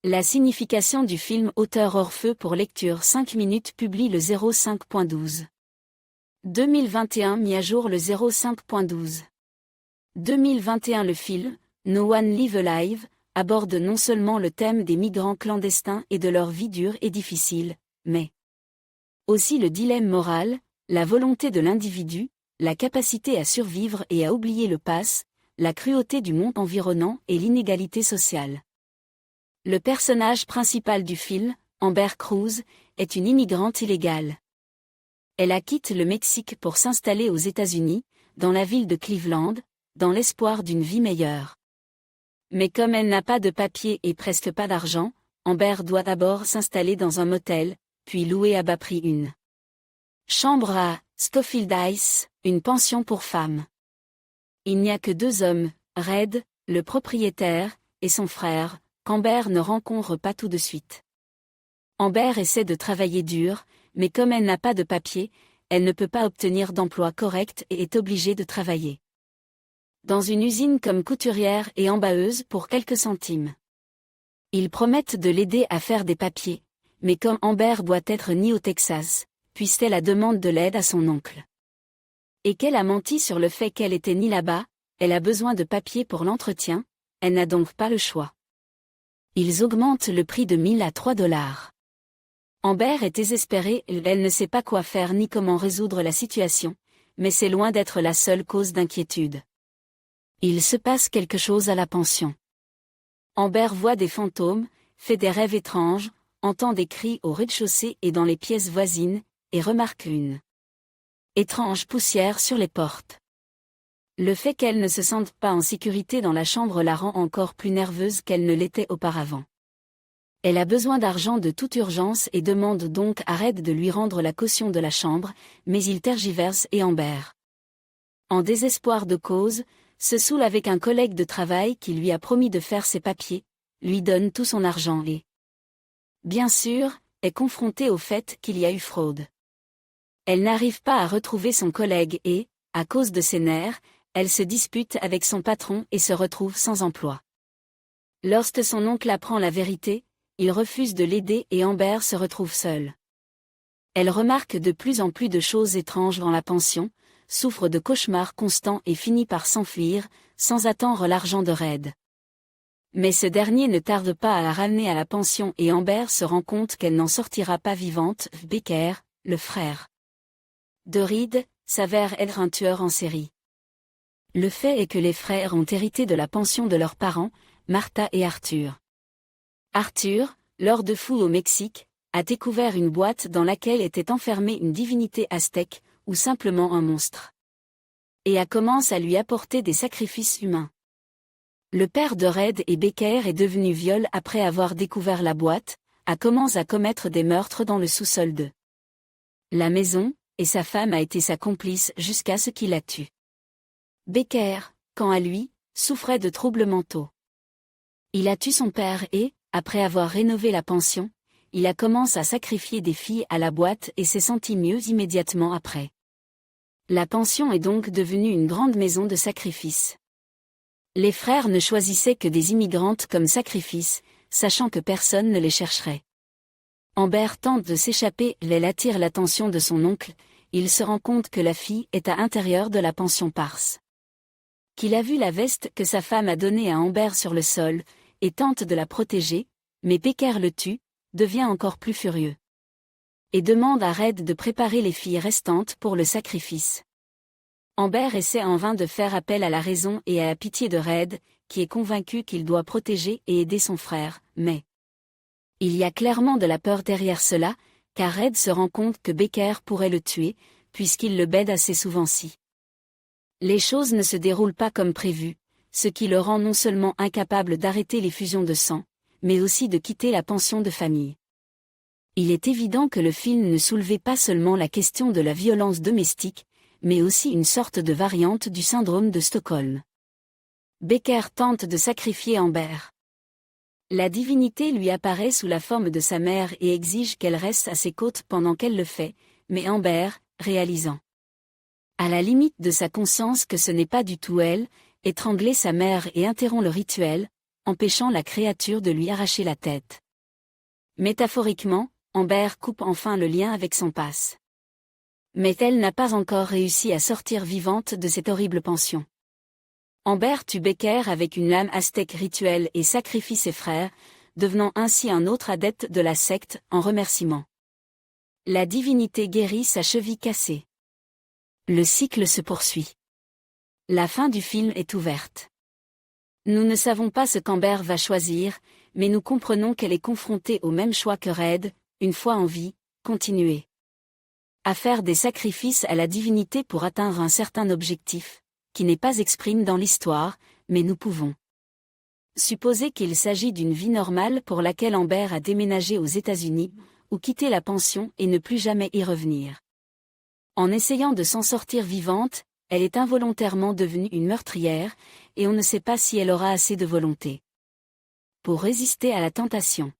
La signification du film Auteur Orfeu pour lecture 5 minutes publie le 05.12. 2021 mis à jour le 05.12. 2021 Le film, No One Live Alive, aborde non seulement le thème des migrants clandestins et de leur vie dure et difficile, mais aussi le dilemme moral, la volonté de l'individu, la capacité à survivre et à oublier le passé, la cruauté du monde environnant et l'inégalité sociale. Le personnage principal du film, Amber Cruz, est une immigrante illégale. Elle quitte le Mexique pour s'installer aux États-Unis, dans la ville de Cleveland, dans l'espoir d'une vie meilleure. Mais comme elle n'a pas de papier et presque pas d'argent, Amber doit d'abord s'installer dans un motel, puis louer à bas prix une chambre à Schofield Heights, une pension pour femmes. Il n'y a que 2 hommes, Red, le propriétaire, et son frère, qu'Amber ne rencontre pas tout de suite. Amber essaie de travailler dur, mais comme elle n'a pas de papier, elle ne peut pas obtenir d'emploi correct et est obligée de travailler dans une usine comme couturière et embaeuse pour quelques centimes. Ils promettent de l'aider à faire des papiers, mais comme Amber doit être née au Texas, puisqu'elle la demande de l'aide à son oncle. Et qu'elle a menti sur le fait qu'elle était née là-bas, elle a besoin de papiers pour l'entretien, elle n'a donc pas le choix. Ils augmentent le prix de 1000 à 3 $. Amber est désespérée, elle ne sait pas quoi faire ni comment résoudre la situation, mais c'est loin d'être la seule cause d'inquiétude. Il se passe quelque chose à la pension. Amber voit des fantômes, fait des rêves étranges, entend des cris au rez-de-chaussée et dans les pièces voisines, et remarque une étrange poussière sur les portes. Le fait qu'elle ne se sente pas en sécurité dans la chambre la rend encore plus nerveuse qu'elle ne l'était auparavant. Elle a besoin d'argent de toute urgence et demande donc à Red de lui rendre la caution de la chambre, mais il tergiverse et Amber, en désespoir de cause, se saoule avec un collègue de travail qui lui a promis de faire ses papiers, lui donne tout son argent et, bien sûr, est confrontée au fait qu'il y a eu fraude. Elle n'arrive pas à retrouver son collègue et, à cause de ses nerfs, elle se dispute avec son patron et se retrouve sans emploi. Lorsque son oncle apprend la vérité, il refuse de l'aider et Amber se retrouve seule. Elle remarque de plus en plus de choses étranges dans la pension, souffre de cauchemars constants et finit par s'enfuir, sans attendre l'argent de Red. Mais ce dernier ne tarde pas à la ramener à la pension et Amber se rend compte qu'elle n'en sortira pas vivante. Becker, le frère de Reed, s'avère être un tueur en série. Le fait est que les frères ont hérité de la pension de leurs parents, Martha et Arthur. Arthur, lors de fouilles au Mexique, a découvert une boîte dans laquelle était enfermée une divinité aztèque, ou simplement un monstre. Et commence à lui apporter des sacrifices humains. Le père de Red et Becker est devenu viol après avoir découvert la boîte, commence à commettre des meurtres dans le sous-sol de la maison, et sa femme a été sa complice jusqu'à ce qu'il la tue. Becker, quant à lui, souffrait de troubles mentaux. Il a tué son père et, après avoir rénové la pension, il commencé à sacrifier des filles à la boîte et s'est senti mieux immédiatement après. La pension est donc devenue une grande maison de sacrifice. Les frères ne choisissaient que des immigrantes comme sacrifice, sachant que personne ne les chercherait. Amber tente de s'échapper, elle attire l'attention de son oncle, il se rend compte que la fille est à l'intérieur de la pension parce qu'il a vu la veste que sa femme a donnée à Amber sur le sol, et tente de la protéger, mais Becker le tue, devient encore plus furieux. Et demande à Red de préparer les filles restantes pour le sacrifice. Amber essaie en vain de faire appel à la raison et à la pitié de Red, qui est convaincu qu'il doit protéger et aider son frère, mais il y a clairement de la peur derrière cela, car Red se rend compte que Becker pourrait le tuer, puisqu'il le bête assez souvent si les choses ne se déroulent pas comme prévu, ce qui le rend non seulement incapable d'arrêter les fusions de sang, mais aussi de quitter la pension de famille. Il est évident que le film ne soulevait pas seulement la question de la violence domestique, mais aussi une sorte de variante du syndrome de Stockholm. Becker tente de sacrifier Amber. La divinité lui apparaît sous la forme de sa mère et exige qu'elle reste à ses côtes pendant qu'elle le fait, mais Amber, réalisant à la limite de sa conscience que ce n'est pas du tout elle, étrangler sa mère et interrompt le rituel, empêchant la créature de lui arracher la tête. Métaphoriquement, Amber coupe enfin le lien avec son passe. Mais elle n'a pas encore réussi à sortir vivante de cette horrible pension. Amber tue Becker avec une lame aztèque rituelle et sacrifie ses frères, devenant ainsi un autre adepte de la secte, en remerciement. La divinité guérit sa cheville cassée. Le cycle se poursuit. La fin du film est ouverte. Nous ne savons pas ce qu'Amber va choisir, mais nous comprenons qu'elle est confrontée au même choix que Red, une fois en vie, continuer à faire des sacrifices à la divinité pour atteindre un certain objectif, qui n'est pas exprimé dans l'histoire, mais nous pouvons supposer qu'il s'agit d'une vie normale pour laquelle Amber a déménagé aux États-Unis, ou quitté la pension et ne plus jamais y revenir. En essayant de s'en sortir vivante, elle est involontairement devenue une meurtrière, et on ne sait pas si elle aura assez de volonté pour résister à la tentation.